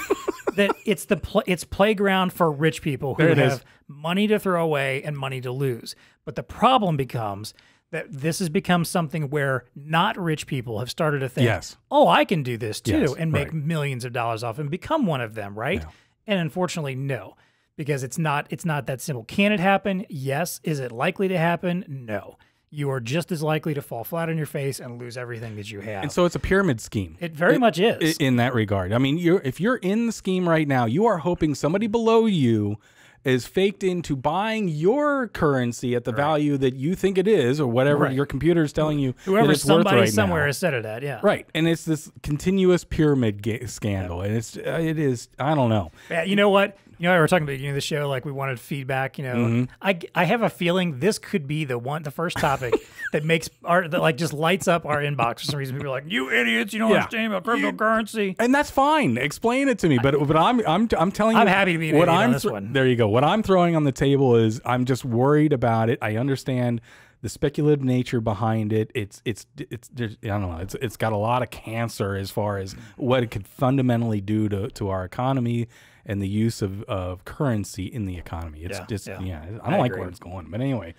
that it's playground for rich people who have money to throw away and money to lose. But the problem becomes that this has become something where not rich people have started to think, oh, I can do this too and make millions of dollars off and become one of them, right? Yeah. And unfortunately, no, because it's not that simple. Can it happen? Yes. Is it likely to happen? No. You are just as likely to fall flat on your face and lose everything that you have. And so it's a pyramid scheme. It very much is. In that regard. I mean, if you're in the scheme right now, you are hoping somebody below you is faked into buying your currency at the value that you think it is, or whatever your computer is telling you. Whoever somebody somewhere has said it at, right. And it's this continuous pyramid scandal, and it is. I don't know. Yeah, you know what? You know, we were talking at the beginning of the show, like we wanted feedback. You know, I have a feeling this could be the first topic that that just lights up our inbox for some reason. People are like, "You idiots! You don't understand about cryptocurrency." And that's fine. Explain it to me. But I'm telling you, I'm happy to be an idiot on this one. There you go. What I'm throwing on the table is I'm just worried about it. I understand the speculative nature behind it. It's I don't know. It's got a lot of cancer as far as what it could fundamentally do to our economy and the use of currency in the economy. It's I don't like where it's going. But anyway,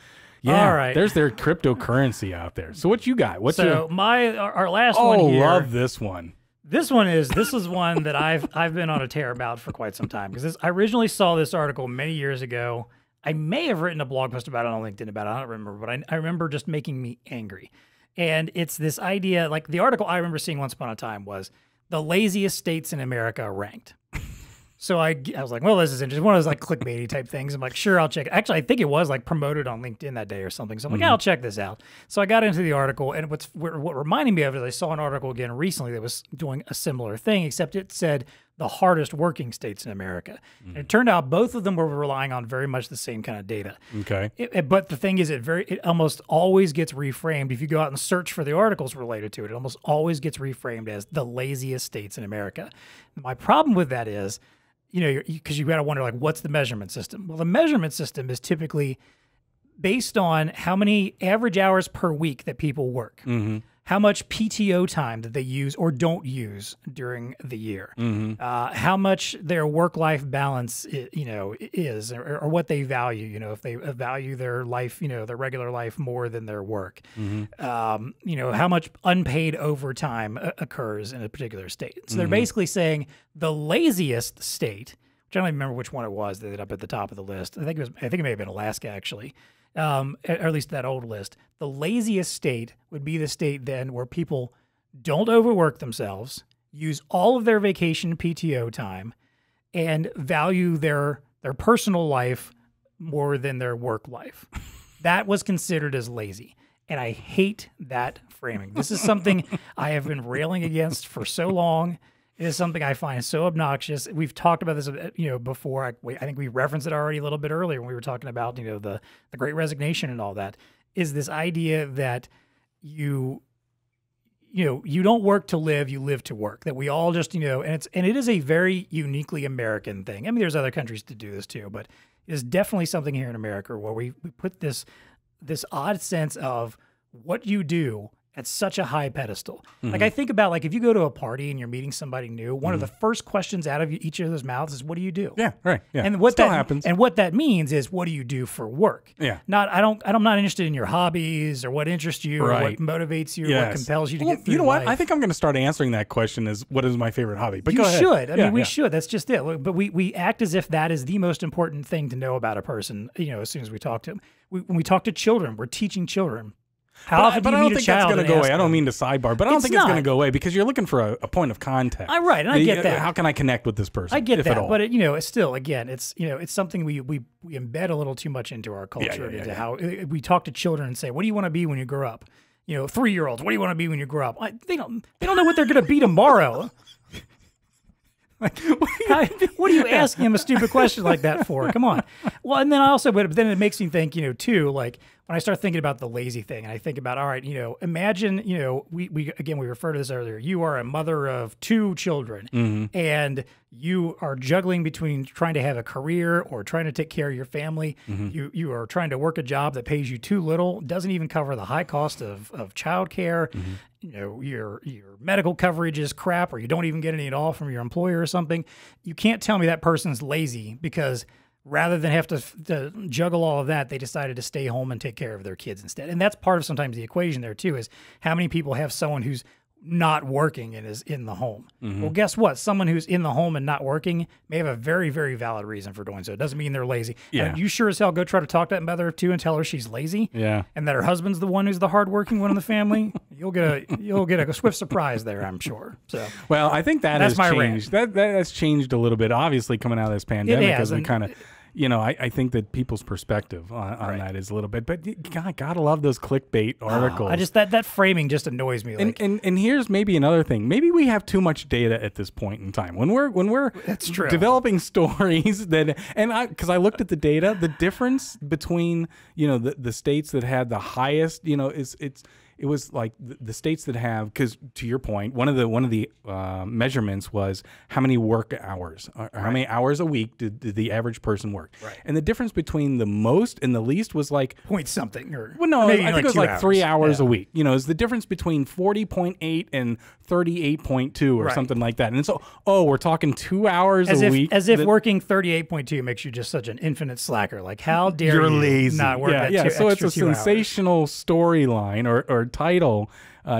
all right. There's their cryptocurrency out there. So what you got? Our last one here. Oh, love this one. This is one that I've been on a tear about for quite some time, because I originally saw this article many years ago. I may have written a blog post about it on LinkedIn about it. I don't remember, but I remember just making me angry. And it's this idea, like the article I remember seeing once upon a time was the laziest states in America ranked. So I was like, well, this is interesting. One of those like clickbaity type things. I'm like, sure, I'll check it. Actually, I think it was like promoted on LinkedIn that day or something. So I'm like, I'll check this out. So I got into the article, and what reminded me of it is I saw an article again recently that was doing a similar thing, except it said the hardest working states in America. And it turned out both of them were relying on very much the same kind of data. Okay. But the thing is, it almost always gets reframed. If you go out and search for the articles related to it, it almost always gets reframed as the laziest states in America. My problem with that is, you know, because you got to wonder, like, what's the measurement system? Well, the measurement system is typically based on how many average hours per week that people work, how much PTO time that they use or don't use during the year, how much their work-life balance, is, or what they value. You know, if they value their life, their regular life more than their work. How much unpaid overtime occurs in a particular state. So they're basically saying the laziest state, which I don't even remember which one it was that ended up at the top of the list. I think it may have been Alaska, actually. Or at least that old list. The laziest state would be the state then where people don't overwork themselves, use all of their vacation PTO time, and value their personal life more than their work life. That was considered as lazy. And I hate that framing. This is something I have been railing against for so long. It is something I find so obnoxious. We've talked about this, before. I think we referenced it already a little bit earlier when we were talking about, the Great Resignation and all that. Is this idea that you don't work to live, you live to work. That we all just, and it is a very uniquely American thing. I mean, there's other countries that do this too, but it is definitely something here in America where we put this odd sense of what you do at such a high pedestal. Like, I think about, like, if you go to a party and you're meeting somebody new, one of the first questions out of each of those mouths is, what do you do? Yeah, right. Yeah. And what Still that happens. And what that means is, what do you do for work? Yeah. I'm not interested in your hobbies or what interests you or what motivates you or what compels you to get through You know what? life. I think I'm going to start answering that question as, what is my favorite hobby? But you go ahead. should. I mean, we should. That's just it. But we act as if that is the most important thing to know about a person, as soon as we talk to them. When we talk to children, we're teaching children. How often do you meet a child? But I don't think that's going to go away. I don't mean to sidebar, but I don't think it's going to go away because you're looking for a point of contact. Right, and I get that. How can I connect with this person? I get that, but it's still, again, it's something we embed a little too much into our culture, into how we talk to children and say, "What do you want to be when you grow up?" 3-year-olds, what do you want to be when you grow up? They don't know what they're going to be tomorrow. Like, what are you asking him a stupid question like that for? Come on. Well, and then but then it makes me think, too, like when I start thinking about the lazy thing, and I think about, all right, imagine, we referred to this earlier. You are a mother of 2 children, and you are juggling between trying to have a career or trying to take care of your family. You are trying to work a job that pays you too little, doesn't even cover the high cost of childcare. Your medical coverage is crap, or you don't even get any at all from your employer or something. You can't tell me that person's lazy because rather than have to juggle all of that, they decided to stay home and take care of their kids instead. And that's part of sometimes the equation there too, is how many people have someone who's not working and is in the home. Well, guess what? Someone who's in the home and not working may have a very, very valid reason for doing so. It doesn't mean they're lazy. Yeah. And you sure as hell go try to talk to that mother too and tell her she's lazy. Yeah. And that her husband's the one who's the hardworking one in the family. You'll get a swift surprise there, I'm sure. So, well, I think that's has changed. That's changed a little bit, obviously, coming out of this pandemic, as we kind of you know, I think that people's perspective on that is a little bit, but God, gotta love those clickbait articles. I just, that framing just annoys me. Like, and here's maybe another thing. Maybe we have too much data at this point in time. When we're That's true. developing stories because I looked at the data, the difference between, you know, the states that had the highest, you know, it was like the states that have, because to your point, one of the measurements was how many work hours, or how many hours a week did the average person work. Right. And the difference between the most and the least was like point something. Or well, no, maybe I think it was 2 like hours. 3 hours a week. You know, it's the difference between 40.8 and 38.2 or something like that. And so, we're talking 2 hours a week. As if working 38.2 makes you just such an infinite slacker. Like, how dare you're you lazy. not work that So it's a 2 hours. sensational storyline or title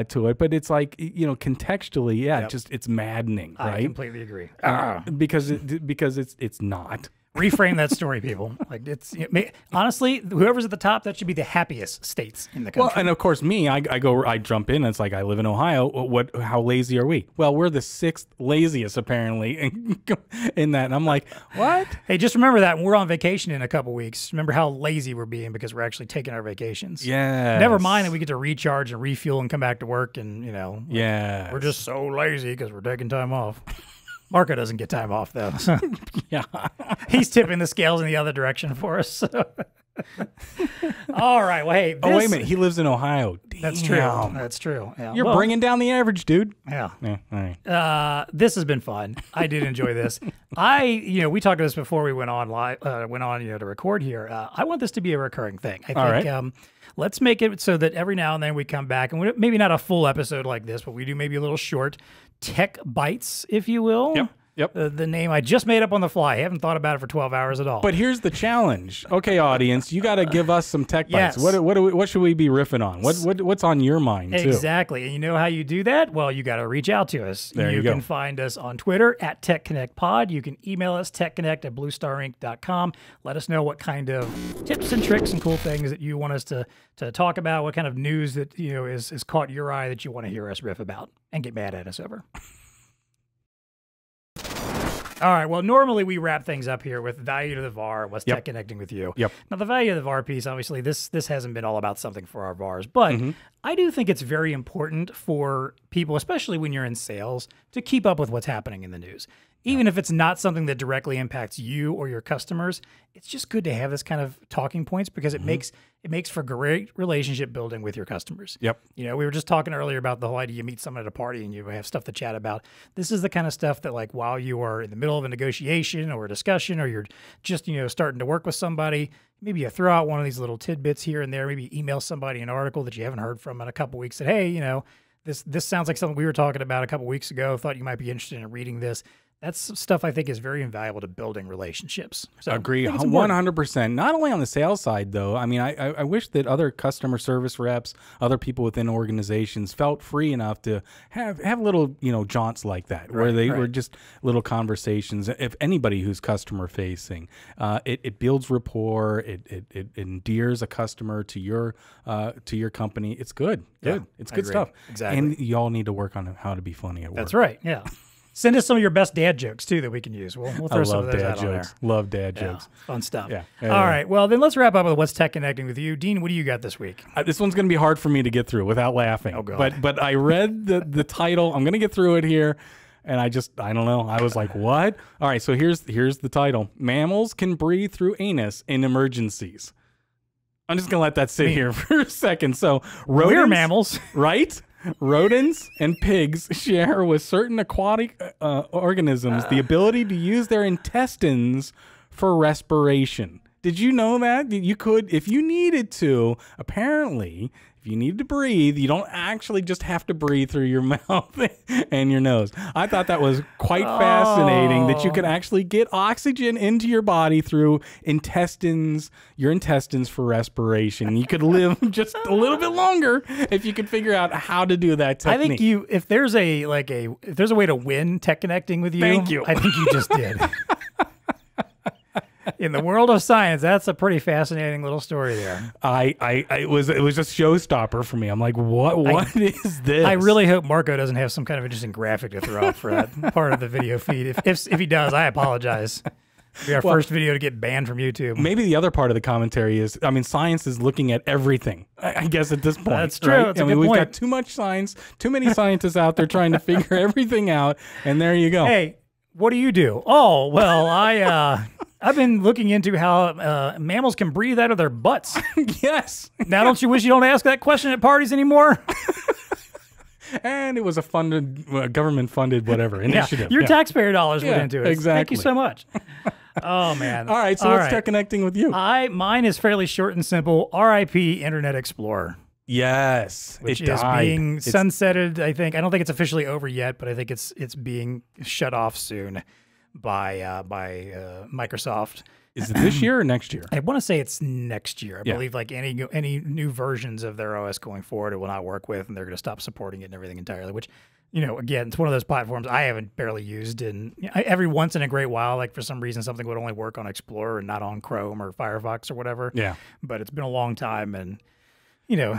to it, but it's like, you know, contextually, just it's maddening, right? I completely agree. Because it's not. Reframe that story, people. Like, it's honestly, whoever's at the top, that should be the happiest states in the country. Well, and of course, me, I jump in. And it's like, I live in Ohio. How lazy are we? Well, we're the 6th laziest apparently in that. And I'm like, what? Hey, just remember that when we're on vacation in a couple weeks. Remember how lazy we're being because we're actually taking our vacations. Yeah. Never mind that we get to recharge and refuel and come back to work, and you know, yeah, we're just so lazy because we're taking time off. Marco doesn't get time off though. So. Yeah. He's tipping the scales in the other direction for us. So. All right. Well, hey. Oh, wait a minute. He lives in Ohio. Damn. That's true. That's true. Yeah. You're bringing down the average, dude. Yeah. All right. This has been fun. I did enjoy this. We talked about this before we went on live, to record here. I want this to be a recurring thing. I think, let's make it so that every now and then we come back and maybe not a full episode like this, but we do maybe a little short tech bites, if you will. Yep. The name I just made up on the fly. I haven't thought about it for 12 hours at all. But here's the challenge. Okay, audience, you got to give us some tech bites. Yes. What should we be riffing on? What's on your mind, too? Exactly. And you know how you do that? Well, you got to reach out to us. There you go. You can find us on Twitter at TEConnectPod. You can email us, TEConnect@BlueStarInc.com. Let us know what kind of tips and tricks and cool things that you want us to talk about, what kind of news that is caught your eye that you want to hear us riff about and get mad at us over. All right. Well, normally we wrap things up here with value to the VAR. What's tech connecting with you? Yep. Now, the value of the VAR piece, obviously, this hasn't been all about something for our VARs, but I do think it's very important for people, especially when you're in sales, to keep up with what's happening in the news. Even if it's not something that directly impacts you or your customers, it's just good to have this kind of talking points because it makes for great relationship building with your customers. Yep. We were just talking earlier about the whole idea you meet someone at a party and you have stuff to chat about. This is the kind of stuff that, like, while you are in the middle of a negotiation or a discussion, or you're just, starting to work with somebody, maybe you throw out one of these little tidbits here and there, maybe email somebody an article that you haven't heard from in a couple weeks that, hey, this sounds like something we were talking about a couple weeks ago. Thought you might be interested in reading this. That's stuff I think is very invaluable to building relationships. So agree 100%. Not only on the sales side, though. I mean, I wish that other customer service reps, other people within organizations felt free enough to have little, jaunts like that, where they were just little conversations. If anybody who's customer facing, it builds rapport. It endears a customer to your company. It's good. Good. It's good stuff. Exactly. And y'all need to work on how to be funny at work. That's right. Yeah. Send us some of your best dad jokes, too, that we can use. We'll throw some of those out on there. Love dad jokes. Fun stuff. Yeah. All right. Well, then let's wrap up with what's tech connecting with you. Dean, what do you got this week? This one's going to be hard for me to get through without laughing. Oh, God. But I read the title. I'm going to get through it here. And I don't know. I was like, what? All right. So here's the title. Mammals can breathe through anus in emergencies. I'm just going to let that sit here for a second. So rodents, we're mammals. Right? Rodents and pigs share with certain aquatic organisms the ability to use their intestines for respiration. Did you know that? You could, if you needed to, apparently, if you need to breathe, you don't actually just have to breathe through your mouth and your nose. I thought that was quite fascinating that you could actually get oxygen into your body through your intestines for respiration. You could live just a little bit longer if you could figure out how to do that technique. I think if there's a way to win tech connecting with you, thank you. I think you just did. In the world of science, that's a pretty fascinating little story there. It was just showstopper for me. I'm like, what is this? I really hope Marco doesn't have some kind of interesting graphic to throw up for that part of the video feed. If he does, I apologize. Be our first video to get banned from YouTube. Maybe the other part of the commentary is, I mean, science is looking at everything, I guess, at this point. That's true. Right? That's a I mean, good we've point. got too much science, too many scientists out there trying to figure everything out, and there you go. Hey, what do you do? Oh, well, I've been looking into how mammals can breathe out of their butts. Yes. Now, don't you wish you don't ask that question at parties anymore? And it was a funded, government-funded whatever initiative. Your taxpayer dollars went into it. Exactly. Thank you so much. Oh, man. All right, so let's start connecting with you. Mine is fairly short and simple. R.I.P. Internet Explorer. Yes, Which it is died. being sunsetted, I think. I don't think it's officially over yet, but I think it's being shut off soon by Microsoft. Is it this year or next year? I want to say it's next year. I Yeah. believe like any new versions of their OS going forward, it will not work with, and they're going to stop supporting it and everything entirely. Which, again, it's one of those platforms I haven't barely used. And every once in a great while, like for some reason, something would only work on Explorer and not on Chrome or Firefox or whatever. Yeah. But it's been a long time, and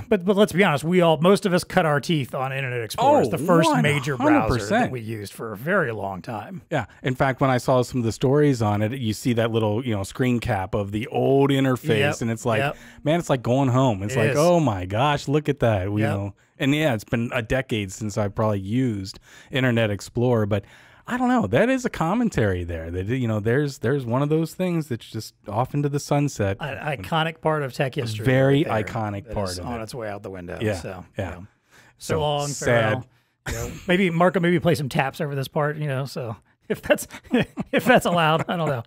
but let's be honest, most of us cut our teeth on Internet Explorer. It's the first major browser 100%. that we used for a very long time. Yeah. In fact, when I saw some of the stories on it, you see that little, screen cap of the old interface, Yep, and it's like, yep. man, it's like going home. It's It like, is. oh my gosh, look at that. Yep. And yeah, it's been a decade since I probably used Internet Explorer, but I don't know. That is a commentary there. That there's one of those things that's just off into the sunset. An iconic part of tech history. Very right there iconic that part is of on it. its way out the window. Yeah, So, yeah. So long, sad. farewell. Maybe Marco plays some taps over this part, so if that's allowed, I don't know.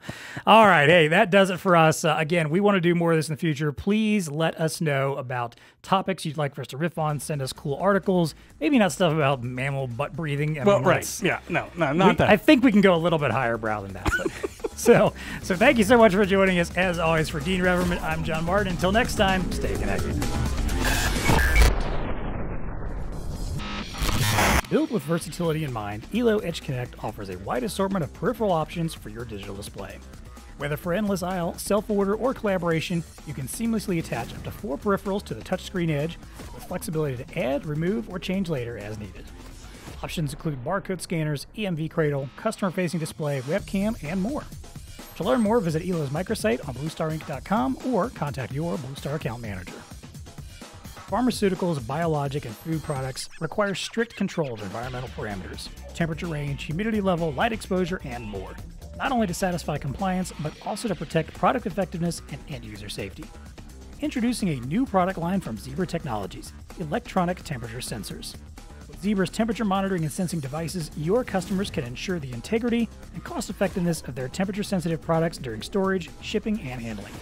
All right, hey, that does it for us. Again, we want to do more of this in the future. Please let us know about topics you'd like for us to riff on. Send us cool articles. Maybe not stuff about mammal butt breathing. Right. Yeah. No, not that. I think we can go a little bit higher brow than that. But so thank you so much for joining us. As always, for Dean Reverman, I'm John Martin. Until next time, stay connected. Built with versatility in mind, Elo TEConnect offers a wide assortment of peripheral options for your digital display. Whether for endless aisle, self-order, or collaboration, you can seamlessly attach up to 4 peripherals to the touchscreen edge with flexibility to add, remove, or change later as needed. Options include barcode scanners, EMV cradle, customer-facing display, webcam, and more. To learn more, visit Elo's microsite on BlueStarInc.com or contact your BlueStar account manager. Pharmaceuticals, biologic, and food products require strict control of environmental parameters, temperature range, humidity level, light exposure, and more. Not only to satisfy compliance, but also to protect product effectiveness and end-user safety. Introducing a new product line from Zebra Technologies, electronic temperature sensors. With Zebra's temperature monitoring and sensing devices, your customers can ensure the integrity and cost-effectiveness of their temperature-sensitive products during storage, shipping, and handling.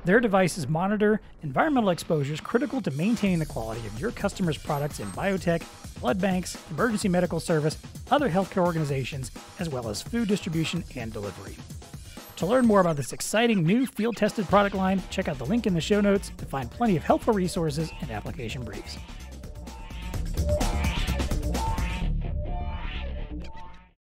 Their devices monitor environmental exposures critical to maintaining the quality of your customers' products in biotech, blood banks, emergency medical service, other healthcare organizations, as well as food distribution and delivery. To learn more about this exciting new field-tested product line, check out the link in the show notes to find plenty of helpful resources and application briefs.